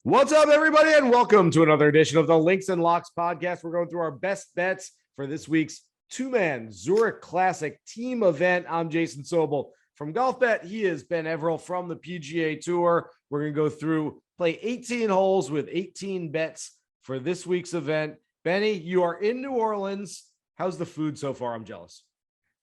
What's up, everybody, and welcome to another edition of the Links and Locks podcast. We're going through our best bets for this week's two-man Zurich Classic team event. I'm Jason Sobel from Golf Bet. He is Ben Everill from the PGA Tour. We're going to go through, play 18 holes with 18 bets for this week's event. Benny, you are in New Orleans. How's the food so far? I'm jealous.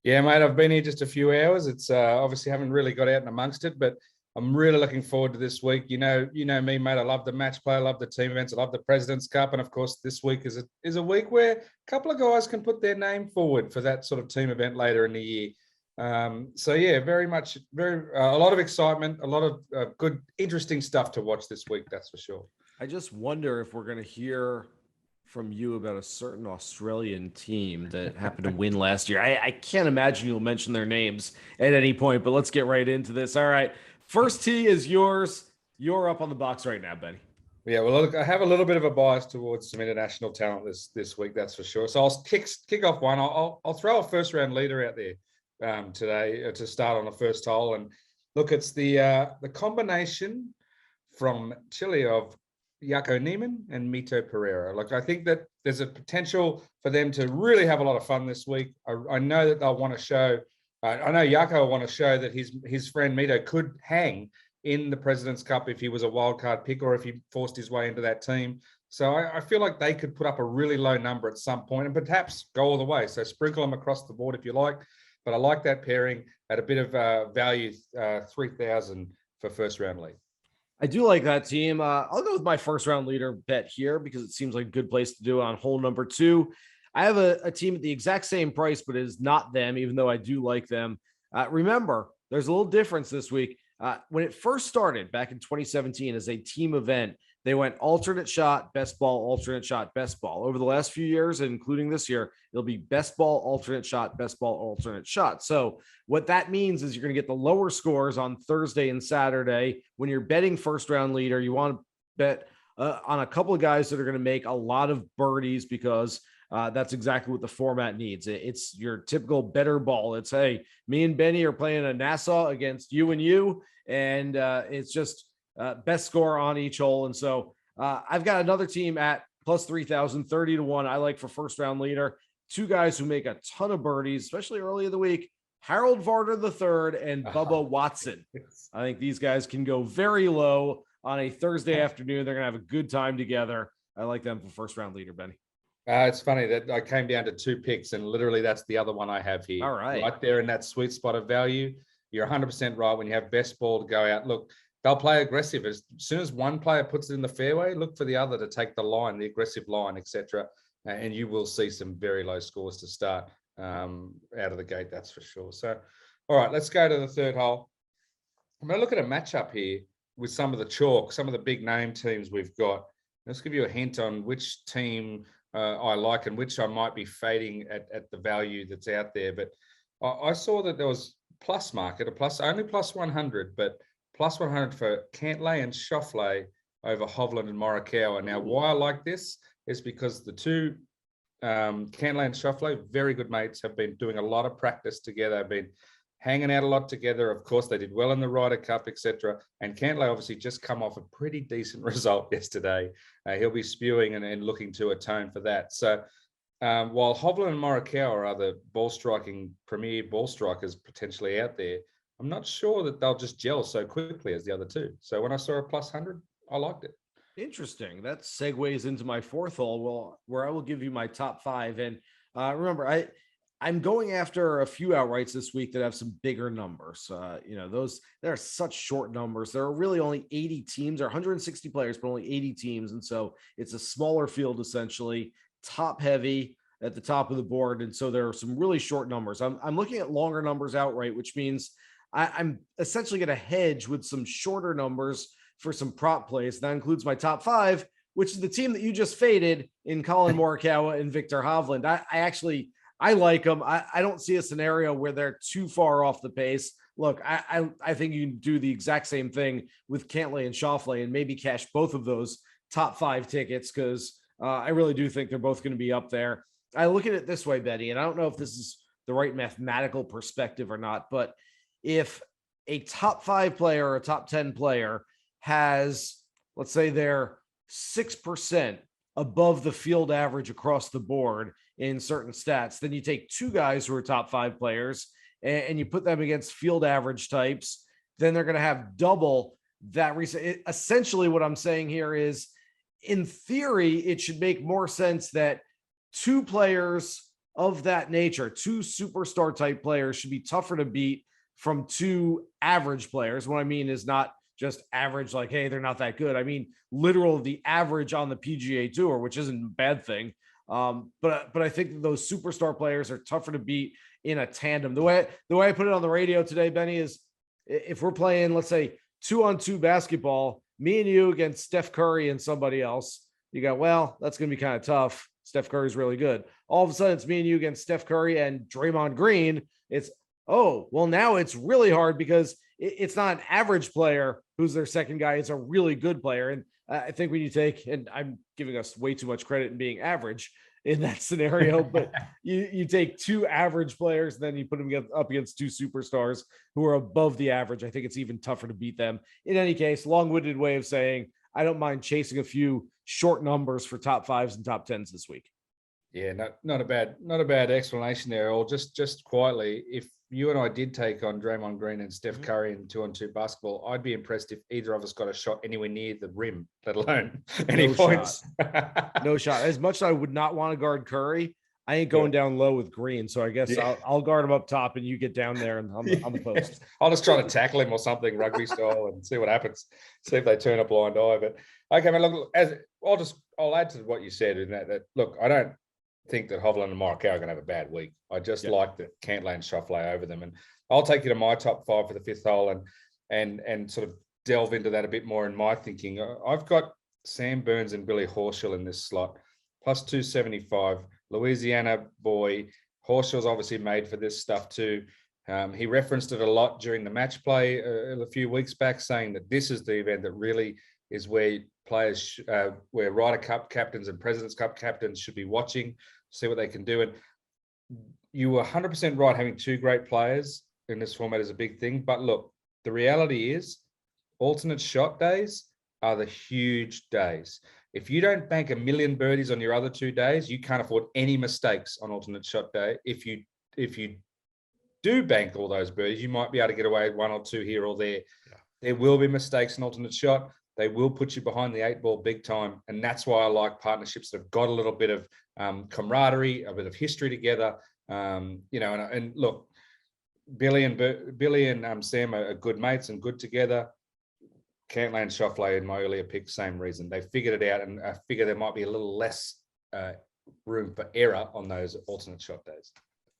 Yeah, mate, I've been here just a few hours. It's obviously haven't really got out and amongst it, but I'm really looking forward to this week. You know me, mate. I love the match play. I love the team events. I love the President's Cup. And of course, this week is a week where a couple of guys can put their name forward for that sort of team event later in the year. So yeah, very a lot of excitement, a lot of good, interesting stuff to watch this week. That's for sure. I just wonder if we're going to hear from you about a certain Australian team that happened to win last year. I can't imagine you'll mention their names at any point, but let's get right into this. All right. First tee is yours. You're up on the box right now, Benny. Yeah, well, look, I have a little bit of a bias towards some international talent this week, that's for sure. So I'll kick off one. I'll throw a first round leader out there today to start on the first hole. And look, it's the combination from Chile of Joaquin Nieman and Mito Pereira. Like, I think that there's a potential for them to really have a lot of fun this week. I know that they'll want to show. I know Jaco will want to show that his friend Mito could hang in the President's Cup if he was a wildcard pick or if he forced his way into that team. So I feel like they could put up a really low number at some point and perhaps go all the way. So sprinkle them across the board if you like. But I like that pairing at a bit of value, 3,000 for first round lead. I do like that team. I'll go with my first round leader bet here because it seems like a good place to do it on hole number 2. I have a team at the exact same price, but it is not them, even though I do like them. Remember, there's a little difference this week. When it first started back in 2017 as a team event, they went alternate shot, best ball, alternate shot, best ball. Over the last few years, including this year, it'll be best ball, alternate shot, best ball, alternate shot. So what that means is you're going to get the lower scores on Thursday and Saturday. When you're betting first round leader, you want to bet on a couple of guys that are going to make a lot of birdies because that's exactly what the format needs. It's your typical better ball. It's, hey, me and Benny are playing a Nassau against you, and it's just best score on each hole. And so I've got another team at plus 3,000, 30-1. I like for first round leader, 2 guys who make a ton of birdies, especially early in the week, Harold Varner III and Bubba Watson. I think these guys can go very low on a Thursday afternoon. They're going to have a good time together. I like them for first round leader, Benny. It's funny that I came down to 2 picks, and literally that's the other one I have here. All right. Right there in that sweet spot of value. You're 100% right. When you have best ball to go out, look, they'll play aggressive. As soon as one player puts it in the fairway, look for the other to take the line, the aggressive line, etc. And you will see some very low scores to start out of the gate, that's for sure. So, all right, let's go to the third hole. I'm going to look at a matchup here with some of the chalk, some of the big name teams we've got. Let's give you a hint on which team I like and which I might be fading at the value that's out there. But I saw that there was plus market, only plus 100, but plus 100 for Cantlay and Schauffele over Hovland and Morikawa. Now, why I like this is because the two, Cantlay and Schauffele, very good mates, have been doing a lot of practice together, have been hanging out a lot together. Of course, they did well in the Ryder Cup, etc. And Cantlay obviously just come off a pretty decent result yesterday. He'll be spewing and looking to atone for that. So while Hovland and Morikawa are the premier ball strikers potentially out there, I'm not sure that they'll just gel so quickly as the other two. So when I saw a plus 100, I liked it. Interesting. That segues into my fourth hole, where I will give you my top 5. And remember, I'm going after a few outrights this week that have some bigger numbers. There are such short numbers. There are really only 80 teams. There are 160 players, but only 80 teams. And so it's a smaller field, essentially, top heavy at the top of the board. And so there are some really short numbers. I'm looking at longer numbers outright, which means I'm essentially going to hedge with some shorter numbers for some prop plays. That includes my top 5, which is the team that you just faded in Collin Morikawa and Viktor Hovland. I like them. I don't see a scenario where they're too far off the pace. Look, I think you can do the exact same thing with Cantlay and Schauffele and maybe cash both of those top 5 tickets because I really do think they're both going to be up there. I look at it this way, Betty, and I don't know if this is the right mathematical perspective or not, but if a top 5 player or a top 10 player has let's say they're 6% above the field average across the board in certain stats, then you take two guys who are top 5 players and you put them against field average types, then they're going to have double that recent. Essentially, what I'm saying here is, in theory, it should make more sense that two players of that nature, two superstar type players, should be tougher to beat from two average players. What I mean is not just average, like, hey, they're not that good. I mean, literal, the average on the PGA Tour, which isn't a bad thing. But I think that those superstar players are tougher to beat in a tandem. The way I put it on the radio today, Benny, is if we're playing, let's say, 2-on-2 basketball, me and you against Steph Curry and somebody else, you go, well, that's going to be kind of tough. Steph Curry's really good. All of a sudden, it's me and you against Steph Curry and Draymond Green. It's, oh, well, now it's really hard because it's not an average player who's their second guy. It's a really good player. And I think when you take, and I'm giving us way too much credit in being average in that scenario, but you take two average players, and then you put them up against two superstars who are above the average. I think it's even tougher to beat them. In any case, long-winded way of saying, I don't mind chasing a few short numbers for top 5s and top 10s this week. Yeah, not a bad explanation there. Or just quietly, if you and I did take on Draymond Green and Steph Curry in 2-on-2 basketball, I'd be impressed if either of us got a shot anywhere near the rim, let alone any points. No shot. As much as I would not want to guard Curry, I ain't going down low with Green. So I guess I'll guard him up top and you get down there and on the post. I'll just try to tackle him or something, rugby style, and see what happens. See if they turn a blind eye. But okay, man, look, I'll add to what you said in that look, I don't think that Hovland and Marc are going to have a bad week. I just like that Cantlay and Schauffele over them. And I'll take you to my top 5 for the 5th hole and sort of delve into that a bit more in my thinking. I've got Sam Burns and Billy Horschel in this slot, plus 275. Louisiana boy. Horschel's obviously made for this stuff too. He referenced it a lot during the match play a few weeks back, saying that this is the event that really is where players, where Ryder Cup captains and President's Cup captains should be watching, see what they can do. And you were 100% right, having two great players in this format is a big thing. But look, the reality is alternate shot days are the huge days. If you don't bank a million birdies on your other 2 days, you can't afford any mistakes on alternate shot day. If you do bank all those birdies, you might be able to get away with 1 or 2 here or there. Yeah. There will be mistakes in alternate shot. They will put you behind the 8 ball big time. And that's why I like partnerships that have got a little bit of camaraderie, a bit of history together. And look, Billy and Sam are good mates and good together. Cantlay and Schauffele in my earlier pick, same reason. They figured it out, and I figure there might be a little less room for error on those alternate shot days.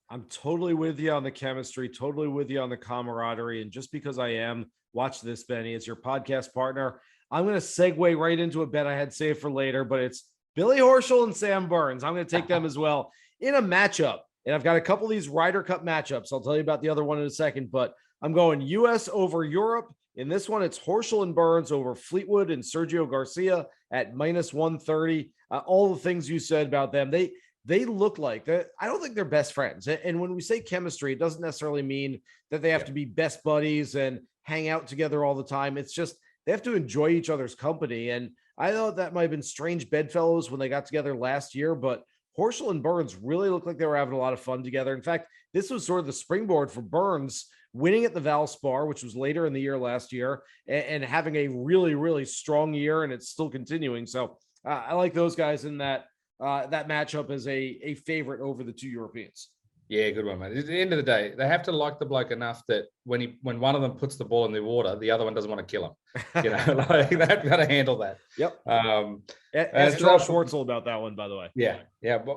I'm totally with you on the chemistry, totally with you on the camaraderie. And just because I am, watch this, Benny, as your podcast partner, I'm going to segue right into a bet I had saved for later, but it's Billy Horschel and Sam Burns. I'm going to take them as well in a matchup. And I've got a couple of these Ryder Cup matchups. I'll tell you about the other one in a second, but I'm going US over Europe. In this one, it's Horschel and Burns over Fleetwood and Sergio Garcia at minus 130. All the things you said about them, they look like that. I don't think they're best friends. And when we say chemistry, it doesn't necessarily mean that they have to be best buddies and hang out together all the time. It's just they have to enjoy each other's company. And I thought that might have been strange bedfellows when they got together last year, but Horschel and Burns really looked like they were having a lot of fun together. In fact, this was sort of the springboard for Burns winning at the Valspar, which was later in the year last year, and having a really, really strong year, and it's still continuing. So I like those guys in that matchup as a favorite over the two Europeans. Yeah, good one, mate. At the end of the day, they have to like the bloke enough that when one of them puts the ball in the water, the other one doesn't want to kill him. You know, like they've got to handle that. Yep. Ask Charl Schwartzel about that one, by the way. Yeah.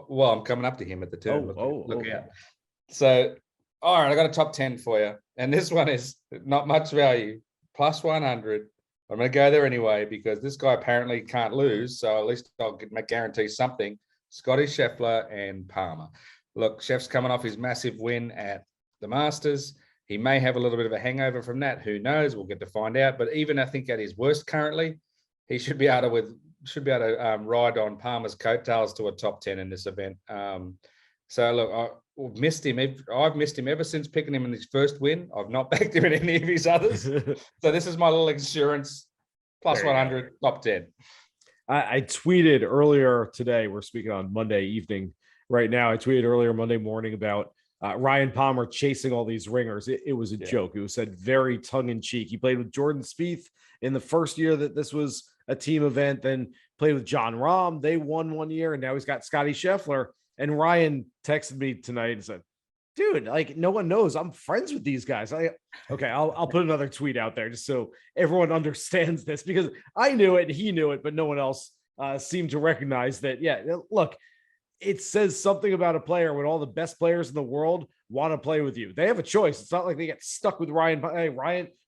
Well, I'm coming up to him at the turn. Look out. So, all right, I got a top 10 for you, and this one is not much value, plus 100. I'm going to go there anyway because this guy apparently can't lose, so at least I'll guarantee something. Scottie, Scheffler, and Palmer. Look, Chef's coming off his massive win at the Masters. He may have a little bit of a hangover from that. Who knows? We'll get to find out. But even I think at his worst currently, he should be able to ride on Palmer's coattails to a top 10 in this event. So look, I've missed him. I've missed him ever since picking him in his first win. I've not backed him in any of his others. So this is my little insurance Plus There you go. 100, top 10. I tweeted earlier today. We're speaking on Monday evening right now. I tweeted earlier Monday morning about Ryan Palmer chasing all these ringers. It was a joke. It was said very tongue in cheek. He played with Jordan Spieth in the first year that this was a team event, then played with John Rahm. They won one year, and now he's got Scottie Scheffler. And Ryan texted me tonight and said, dude, like, no one knows I'm friends with these guys. I'll put another tweet out there just so everyone understands this, because I knew it, he knew it, but no one else seemed to recognize that. Yeah, look, it says something about a player when all the best players in the world want to play with you. They have a choice. It's not like they get stuck with Ryan. Hey,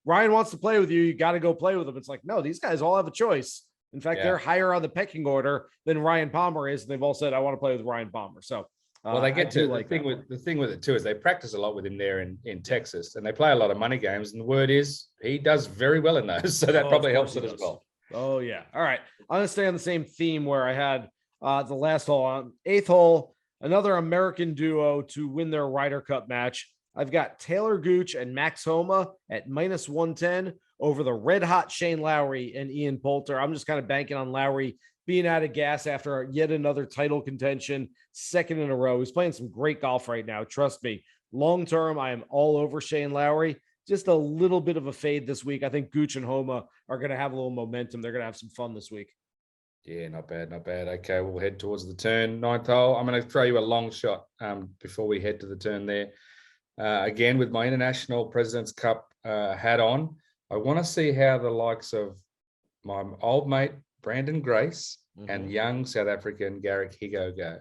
Ryan wants to play with you. You got to go play with him. It's like, no, these guys all have a choice. In fact, they're higher on the pecking order than Ryan Palmer is. And they've all said, I want to play with Ryan Palmer. So, well, they get to the thing with it too is they practice a lot with him there in Texas, and they play a lot of money games. And the word is he does very well in those, so that probably helps it as well. Oh yeah. All right, I'm gonna stay on the same theme where I had the last hole on 8th hole. Another American duo to win their Ryder Cup match. I've got Talor Gooch and Max Homa at -110 over the red hot Shane Lowry and Ian Poulter. I'm just kind of banking on Lowry being out of gas after yet another title contention, second in a row. He's playing some great golf right now. Trust me, long term, I am all over Shane Lowry. Just a little bit of a fade this week. I think Gooch and Homa are going to have a little momentum. They're going to have some fun this week. Yeah, not bad, not bad. Okay, we'll head towards the turn. 9th hole. I'm going to throw you a long shot before we head to the turn there. Again, with my International President's Cup hat on, I want to see how the likes of my old mate, Branden Grace, and young South African Garrick Higgo go.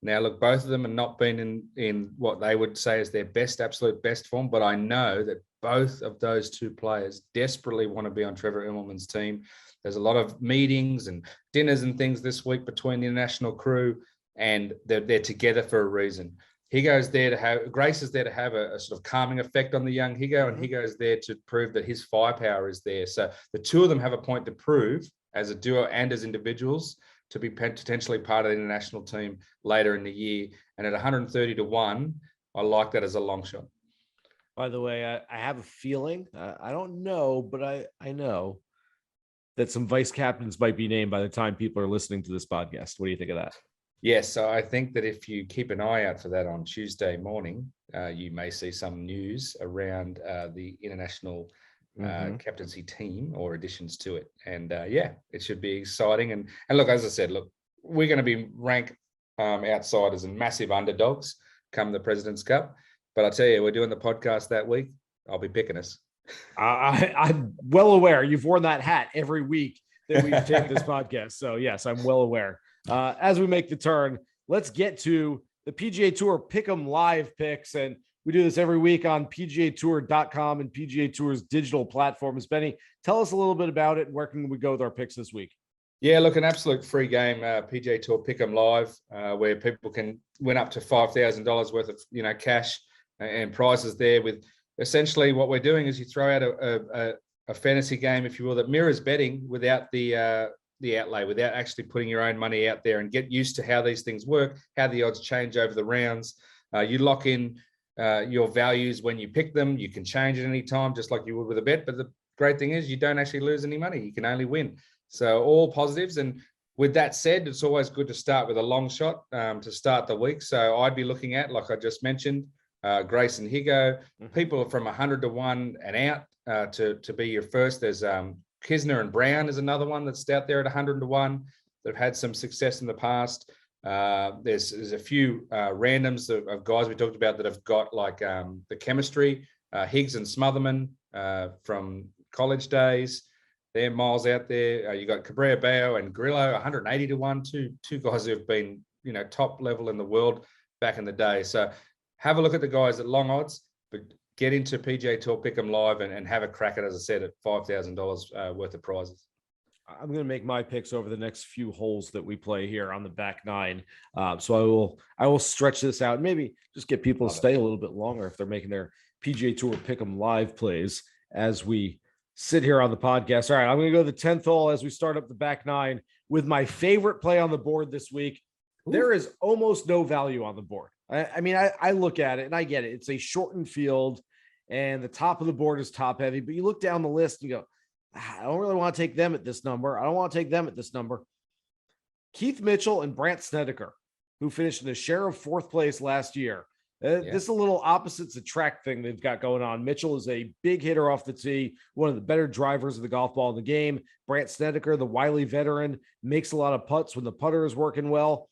Now, look, both of them have not been in what they would say is their absolute best form, but I know that both of those two players desperately want to be on Trevor Immelman's team. There's a lot of meetings and dinners and things this week between the international crew, and they're together for a reason. Higgo's there to have, Grace is there to have a sort of calming effect on the young Higgo, and Higgo's there to prove that his firepower is there. So the two of them have a point to prove as a duo and as individuals to be potentially part of the international team later in the year. And at 130-1, I like that as a long shot. By the way, I have a feeling, I don't know, but I know that some vice captains might be named by the time people are listening to this podcast. What do you think of that? Yes, so I think that if you keep an eye out for that on Tuesday morning, you may see some news around the international captaincy team or additions to it. And it should be exciting. And look, as I said, look, we're going to be ranked outsiders and massive underdogs come the President's Cup. But I tell you, we're doing the podcast that week. I'll be picking us. I'm well aware. You've worn that hat every week that we've taped this podcast. So yes, I'm well aware. As we make the turn, let's get to the PGA Tour Pick'em Live picks. And we do this every week on PGAtour.com and PGA Tour's digital platforms. Benny, tell us a little bit about it. And where can we go with our picks this week? Yeah, look, an absolute free game, PGA Tour Pick'em Live, where people can win up to $5,000 worth of cash and prizes there. With essentially what we're doing is you throw out a fantasy game, if you will, that mirrors betting without the outlay, without actually putting your own money out there, and get used to how these things work, how the odds change over the rounds. You lock in your values when you pick them. You can change at any time, just like you would with a bet. But the great thing is you don't actually lose any money. You can only win. So all positives. And with that said, it's always good to start with a long shot to start the week. So I'd be looking at, like I just mentioned, Grace and Higgo. People are from 100-1 and out to be your first. There's Kisner and Brown is another one that's out there at 100-1. They've had some success in the past. There's a few randoms of guys we talked about that have got like the chemistry. Higgs and Smotherman from college days. They're miles out there. You got Cabrera Bao and Grillo, 180-1. Two guys who have been top level in the world back in the day. So have a look at the guys at long odds, but get into PGA Tour Pick'em Live and have a crack at, as I said, at $5,000 worth of prizes. I'm going to make my picks over the next few holes that we play here on the back nine. So I will stretch this out, maybe just get people to stay a little bit longer if they're making their PGA Tour Pick'em Live plays as we sit here on the podcast. All right, I'm going to go to the 10th hole as we start up the back nine with my favorite play on the board this week. Ooh. There is almost no value on the board. I mean, I look at it and I get it. It's a shortened field and the top of the board is top heavy, but you look down the list and you go, I don't really want to take them at this number. I don't want to take them at this number. Keith Mitchell and Brandt Snedeker, who finished in a share of fourth place last year. This is a little opposites attract thing they've got going on. Mitchell is a big hitter off the tee, one of the better drivers of the golf ball in the game. Brandt Snedeker, the wily veteran, makes a lot of putts when the putter is working well.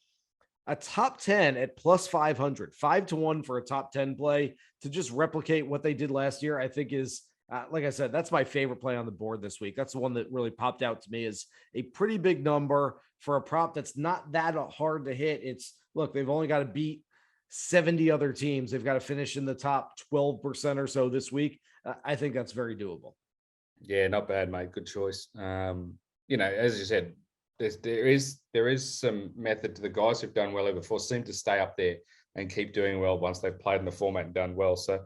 A top 10 at plus 500, 5-1 for a top 10 play to just replicate what they did last year, I think is, like I said, that's my favorite play on the board this week. That's the one that really popped out to me as a pretty big number for a prop that's not that hard to hit. It's, look, they've only got to beat 70 other teams. They've got to finish in the top 12% or so this week. I think that's very doable. Yeah, not bad, mate. Good choice. As you said, there is some method to the guys who've done well over before, seem to stay up there and keep doing well once they've played in the format and done well. So,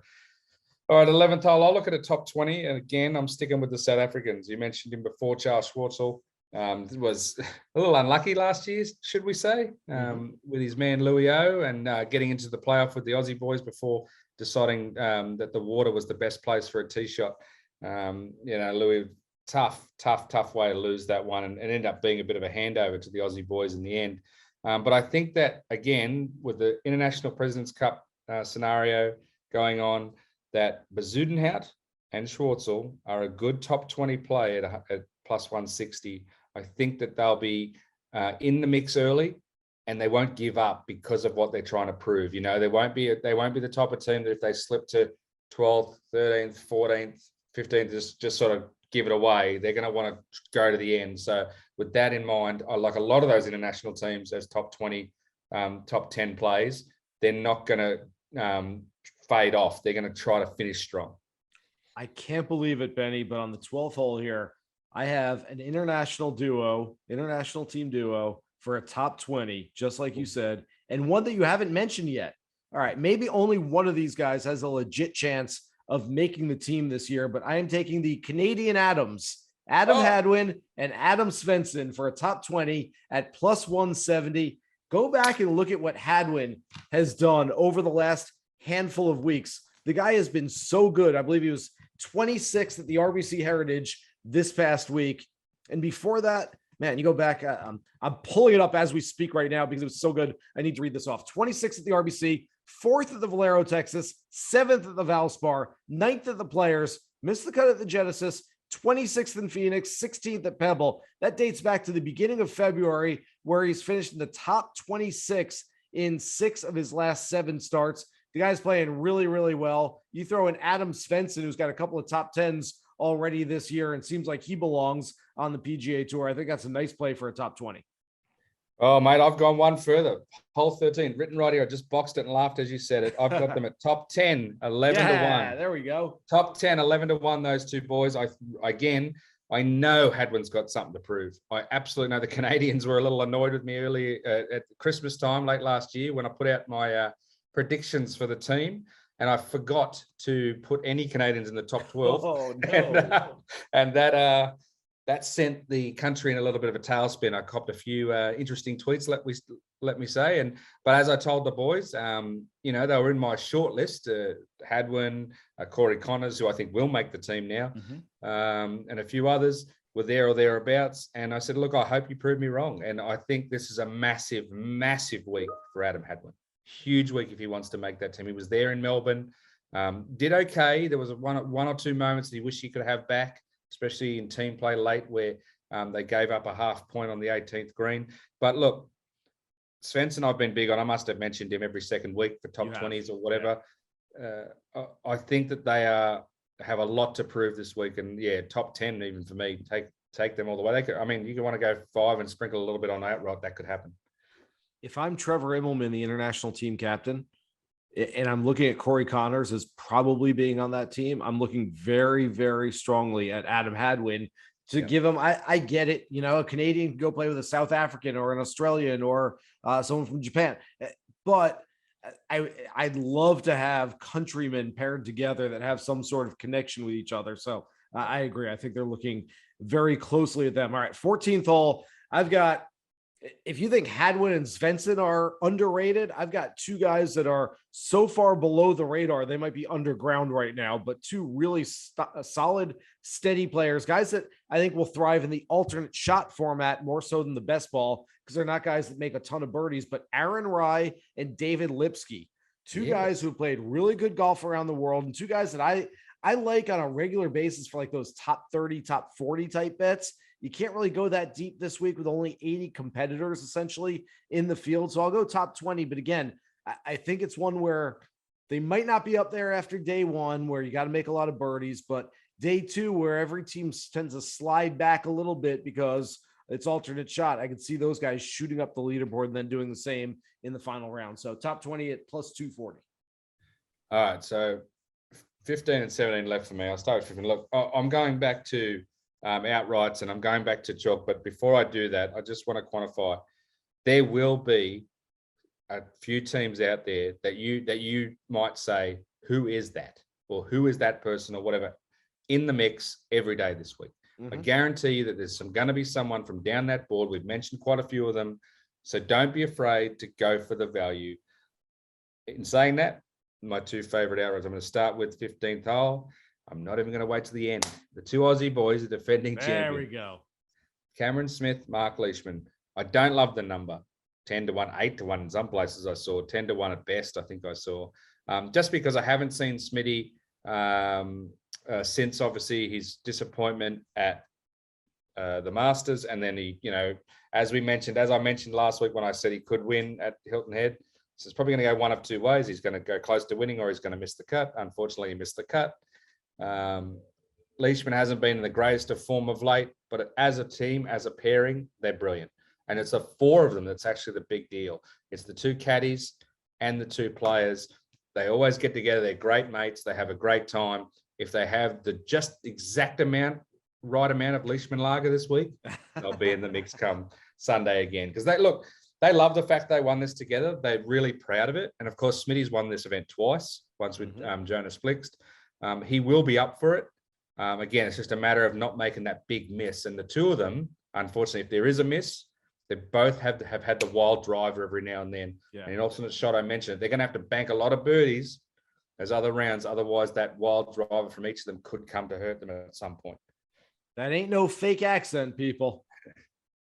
all right, 11th hole, I'll look at a top 20. And again, I'm sticking with the South Africans. You mentioned him before, Charl Schwartzel. Was a little unlucky last year, should we say, with his man Louis O and getting into the playoff with the Aussie boys before deciding that the water was the best place for a tee shot. Louis, tough way to lose that one and end up being a bit of a handover to the Aussie boys in the end. But I think that, again, with the International President's Cup scenario going on, that Bezuidenhout and Schwartzel are a good top 20 play at plus 160. I think that they'll be in the mix early, and they won't give up because of what they're trying to prove. They won't be the type of team that if they slip to 12th, 13th, 14th, 15th, just sort of give it away. They're going to want to go to the end. So with that in mind, I like a lot of those international teams as top 20, top 10 plays. They're not going to fade off. They're going to try to finish strong. I can't believe it, Benny, but on the 12th hole here, I have an international team duo for a top 20, just like you said, and one that you haven't mentioned yet. All right, maybe only one of these guys has a legit chance of making the team this year, but I am taking the Canadian Adams, Hadwin and Adam Svensson for a top 20 at plus 170. Go back and look at what Hadwin has done over the last handful of weeks. The guy has been so good. I believe he was 26th at the RBC Heritage this past week. And before that, man, you go back, I'm pulling it up as we speak right now because it was so good. I need to read this off. 26th at the RBC, 4th at the Valero, Texas, 7th at the Valspar, 9th at the Players, missed the cut at the Genesis, 26th in Phoenix, 16th at Pebble. That dates back to the beginning of February, where he's finished in the top 26 in 6 of his last 7 starts. The guy's playing really, really well. You throw in Adam Svensson, who's got a couple of top 10s already this year and seems like he belongs on the PGA Tour. I think that's a nice play for a top 20. Oh, mate, I've gone one further. Hole 13, written right here. I just boxed it and laughed as you said it. I've got them at top 10, 11 to 1. There we go. Top 10, 11 to 1, those two boys. I know Hadwin's got something to prove. I absolutely know the Canadians were a little annoyed with me early at Christmas time, late last year, when I put out my predictions for the team. And I forgot to put any Canadians in the top 12. Oh, no. And that sent the country in a little bit of a tailspin. I copped a few interesting tweets, let me say. But as I told the boys, they were in my short list. Hadwin, Corey Connors, who I think will make the team now, and a few others were there or thereabouts. And I said, look, I hope you prove me wrong. And I think this is a massive, massive week for Adam Hadwin. Huge week if he wants to make that team. He was there in Melbourne, did okay. There was one or two moments that he wished he could have back, especially in team play late where they gave up a half point on the 18th green. But look, Svensson, I've been big on. I must have mentioned him every second week for top 20s or whatever. Yeah. I think that they have a lot to prove this week. And yeah, top 10 even for me, take them all the way. You want to go 5 and sprinkle a little bit on outright, that could happen. If I'm Trevor Immelman, the international team captain, and I'm looking at Corey Connors as probably being on that team, I'm looking very, very strongly at Adam Hadwin to give him, I get it. A Canadian can go play with a South African or an Australian or someone from Japan, but I'd love to have countrymen paired together that have some sort of connection with each other. So I agree. I think they're looking very closely at them. All right, 14th hole. I've got If you think Hadwin and Svensson are underrated, I've got two guys that are so far below the radar, they might be underground right now, but two really solid, steady players, guys that I think will thrive in the alternate shot format more so than the best ball, because they're not guys that make a ton of birdies, but Aaron Rai and David Lipskey, two guys who played really good golf around the world, and two guys that I like on a regular basis for like those top 30, top 40 type bets. You can't really go that deep this week with only 80 competitors essentially in the field. So I'll go top 20. But again, I think it's one where they might not be up there after day one, where you got to make a lot of birdies, but day two, where every team tends to slide back a little bit because it's alternate shot. I could see those guys shooting up the leaderboard and then doing the same in the final round. So top 20 at plus 240. All right. So 15 and 17 left for me. I'll start with 15. Look, I'm going back to outrights, and I'm going back to chalk. But before I do that, I just want to quantify. There will be a few teams out there that you might say, who is that? Or who is that person or whatever in the mix every day this week. I guarantee you that there's going to be someone from down that board. We've mentioned quite a few of them. So don't be afraid to go for the value. In saying that, my two favorite outrights, I'm going to start with 15th hole. I'm not even going to wait to the end. The two Aussie boys are defending champion. There we go. Cameron Smith, Marc Leishman. I don't love the number. 10 to 1, 8 to 1 in some places I saw. 10 to 1 at best, I think I saw. Just because I haven't seen Smitty since obviously his disappointment at the Masters. And then he, as I mentioned last week when I said he could win at Hilton Head, so it's probably going to go one of two ways. He's going to go close to winning or he's going to miss the cut. Unfortunately, he missed the cut. Leishman hasn't been in the greatest of form of late, but as a team, as a pairing, they're brilliant. And it's the four of them that's actually the big deal. It's the two caddies and the two players. They always get together. They're great mates. They have a great time. If they have the just exact right amount of Leishman lager this week, they'll be in the mix come Sunday again. Because they love the fact they won this together. They're really proud of it. And of course, Smitty's won this event twice, once with Jonas Flixt. He will be up for it. Again, it's just a matter of not making that big miss. And the two of them, unfortunately, if there is a miss, they both have had the wild driver every now and then. Yeah. And in alternate shot, I mentioned it, they're going to have to bank a lot of birdies as other rounds. Otherwise, that wild driver from each of them could come to hurt them at some point. That ain't no fake accent, people.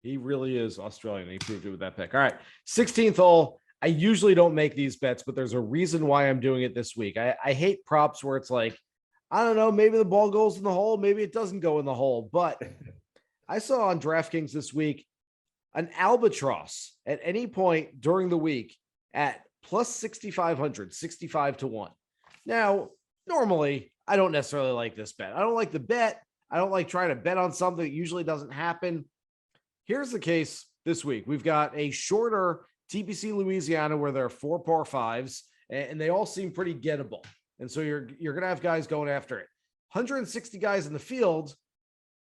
He really is Australian. He proved it with that pick. All right, 16th hole. I usually don't make these bets, but there's a reason why I'm doing it this week. I hate props where it's like, I don't know, maybe the ball goes in the hole, maybe it doesn't go in the hole. But I saw on DraftKings this week an albatross at any point during the week at plus 6,500, 65 to 1. Now, normally, I don't necessarily like this bet. I don't like the bet. I don't like trying to bet on something that usually doesn't happen. Here's the case this week. We've got a shorter TPC Louisiana where there are 4 par 5s, and they all seem pretty gettable. And so you're going to have guys going after it. 160 guys in the field.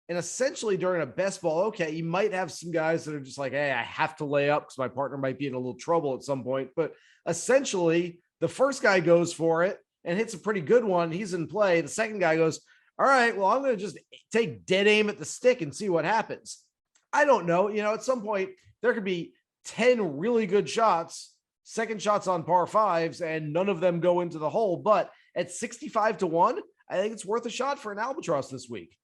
And essentially during a best ball, okay, you might have some guys that are just like, hey, I have to lay up because my partner might be in a little trouble at some point. But essentially, the first guy goes for it and hits a pretty good one. He's in play. The second guy goes, all right, well, I'm going to just take dead aim at the stick and see what happens. I don't know. At some point, there could be 10 really good shots, second shots on par 5s, and none of them go into the hole. But at 65 to 1, I think it's worth a shot for an albatross this week.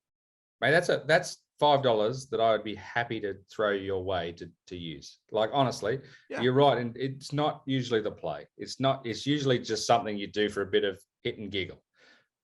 Mate, that's $5 that I would be happy to throw your way to use. Like, honestly, You're right. And it's not usually the play. It's usually just something you do for a bit of hit and giggle.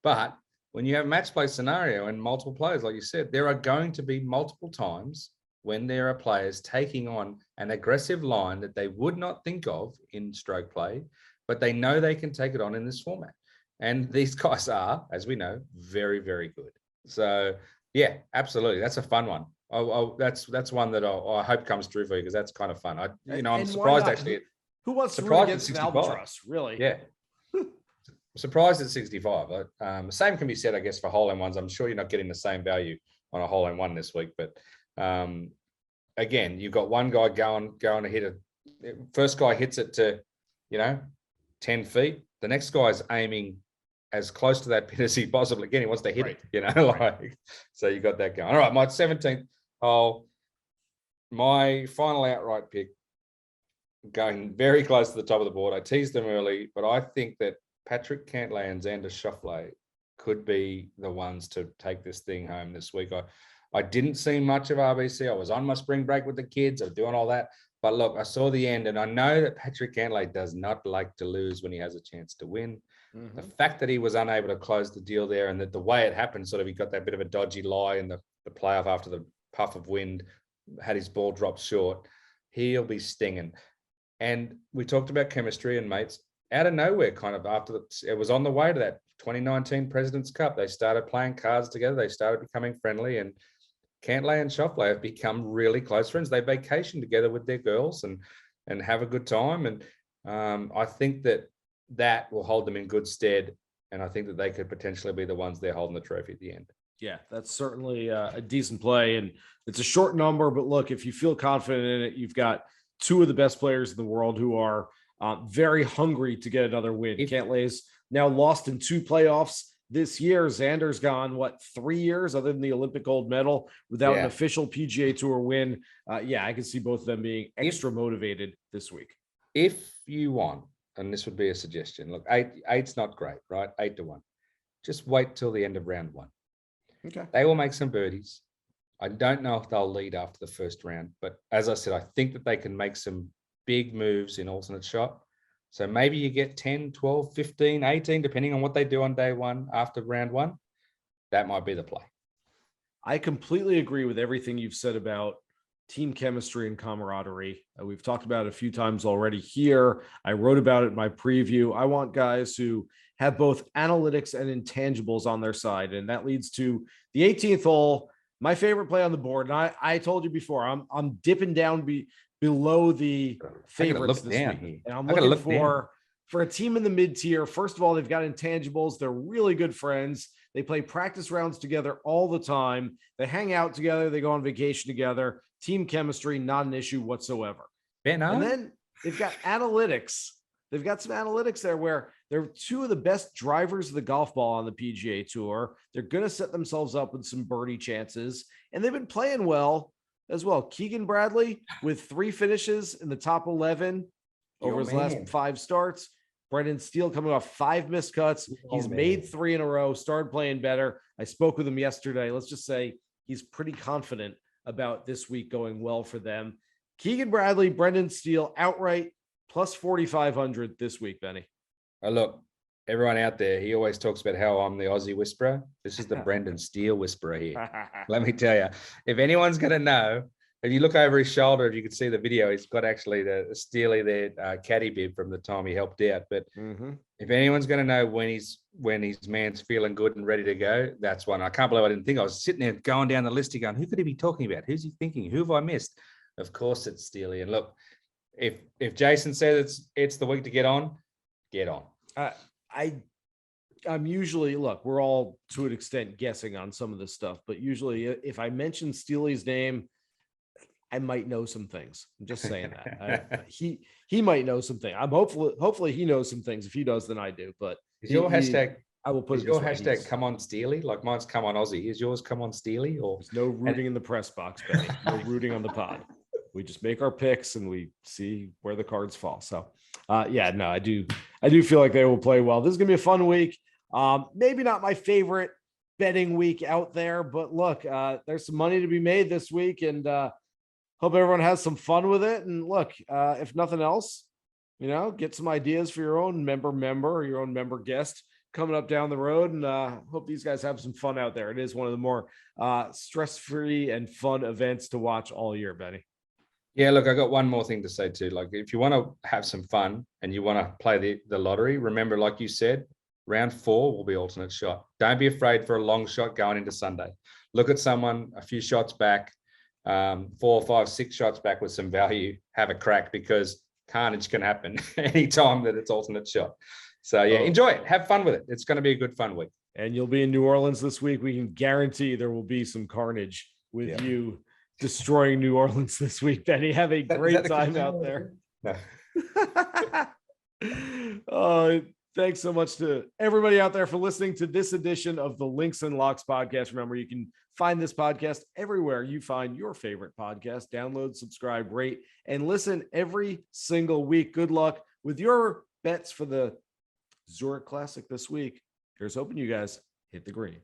But when you have a match play scenario and multiple players, like you said, there are going to be multiple times when there are players taking on an aggressive line that they would not think of in stroke play, but they know they can take it on in this format. And these guys are, as we know, very, very good. So, yeah, absolutely. That's a fun one. That's one that I hope comes true for you because that's kind of fun. I'm surprised actually. Who wants to root against an albatross? Really? Yeah. Surprised at 65. The same can be said, I guess, for hole-in-ones. I'm sure you're not getting the same value on a hole-in-one this week, but again, you've got one guy going to hit it. First guy hits it to, 10 feet. The next guy's aiming as close to that pin as he possibly can. He wants to hit it, so you got that going. All right, my 17th hole. my final outright pick, going very close to the top of the board. I teased them early, but I think that Patrick Cantlay and Xander Schauffele could be the ones to take this thing home this week. I didn't see much of RBC. I was on my spring break with the kids. I was doing all that. But look, I saw the end, and I know that Patrick Cantlay does not like to lose when he has a chance to win. Mm-hmm. The fact that he was unable to close the deal there, and that the way it happened, sort of he got that bit of a dodgy lie in the playoff after the puff of wind, had his ball dropped short, he'll be stinging. And we talked about chemistry and mates. Out of nowhere, kind of it was on the way to that 2019 President's Cup. They started playing cards together. They started becoming friendly, and Cantlay and Schauffele have become really close friends. They vacation together with their girls and have a good time. And I think that will hold them in good stead. And I think that they could potentially be the ones there holding the trophy at the end. Yeah, that's certainly a decent play. And it's a short number, but look, if you feel confident in it, you've got two of the best players in the world who are very hungry to get another win. Cantlay's now lost in 2 playoffs this year. Xander's gone, 3 years other than the Olympic gold medal without an official PGA Tour win. I can see both of them being extra motivated this week. If you want, and this would be a suggestion, look, eight's not great, right? 8-1. Just wait till the end of round 1. Okay. They will make some birdies. I don't know if they'll lead after the first round, but as I said, I think that they can make some big moves in alternate shot. So maybe you get 10, 12, 15, 18, depending on what they do on day 1 after round 1. That might be the play. I completely agree with everything you've said about team chemistry and camaraderie. We've talked about it a few times already here. I wrote about it in my preview. I want guys who have both analytics and intangibles on their side. And that leads to the 18th hole, my favorite play on the board. And I told you before, I'm dipping down below the favorites this week. And I'm looking for a team in the mid-tier. First of all, they've got intangibles. They're really good friends. They play practice rounds together all the time. They hang out together. They go on vacation together. Team chemistry, not an issue whatsoever. And then they've got analytics. They've got some analytics there where they're two of the best drivers of the golf ball on the PGA Tour. They're going to set themselves up with some birdie chances, and they've been playing well as well. Keegan Bradley with 3 finishes in the top 11 over his last 5 starts. Brendan Steele coming off 5 missed cuts. He's made 3 in a row, started playing better. I spoke with him yesterday. Let's just say he's pretty confident about this week going well for them. Keegan Bradley, Brendan Steele outright plus 4,500 this week, Benny. Look, everyone out there, he always talks about how I'm the Aussie whisperer. This is the Brendan Steele whisperer here. Let me tell you, if anyone's going to know, if you look over his shoulder, if you could see the video, he's got actually the Steely there, caddy bib from the time he helped out. But if anyone's going to know when his man's feeling good and ready to go, that's one. I can't believe I didn't think. I was sitting there going down the list going, who could he be talking about? Who's he thinking? Who have I missed? Of course, it's Steely. And look, if Jason says it's the week to get on, get on. I'm usually, look, we're all to an extent guessing on some of this stuff, but usually if I mention Steely's name, I might know some things. I'm just saying that. He might know some things. I'm hopefully he knows some things. If he does, then I do. But is your hashtag? I will put is your hashtag come on Steely? Like mine's come on Aussie. Is yours come on Steely? Or there's no rooting in the press box, Benny. No rooting on the pod. We just make our picks and we see where the cards fall. So I do feel like they will play well. This is gonna be a fun week. Maybe not my favorite betting week out there, but look, there's some money to be made this week, and hope everyone has some fun with it. And look, if nothing else, get some ideas for your own member or your own member guest coming up down the road. And hope these guys have some fun out there. It is one of the more stress-free and fun events to watch all year, Benny. Yeah, look, I got one more thing to say too. Like, if you want to have some fun and you want to play the lottery, remember, like you said, round 4 will be alternate shot. Don't be afraid for a long shot going into Sunday. Look at someone a few shots back, 4, 5, 6 shots back with some value. Have a crack, because carnage can happen anytime that it's alternate shot. So enjoy it. Have fun with it. It's going to be a good fun week. And you'll be in New Orleans this week. We can guarantee there will be some carnage with you destroying New Orleans this week, Benny. Have a great time out there. No. Thanks so much to everybody out there for listening to this edition of the Links and Locks podcast. Remember, you can find this podcast everywhere you find your favorite podcast. Download, subscribe, rate, and listen every single week. Good luck with your bets for the Zurich Classic this week. Here's hoping you guys hit the green.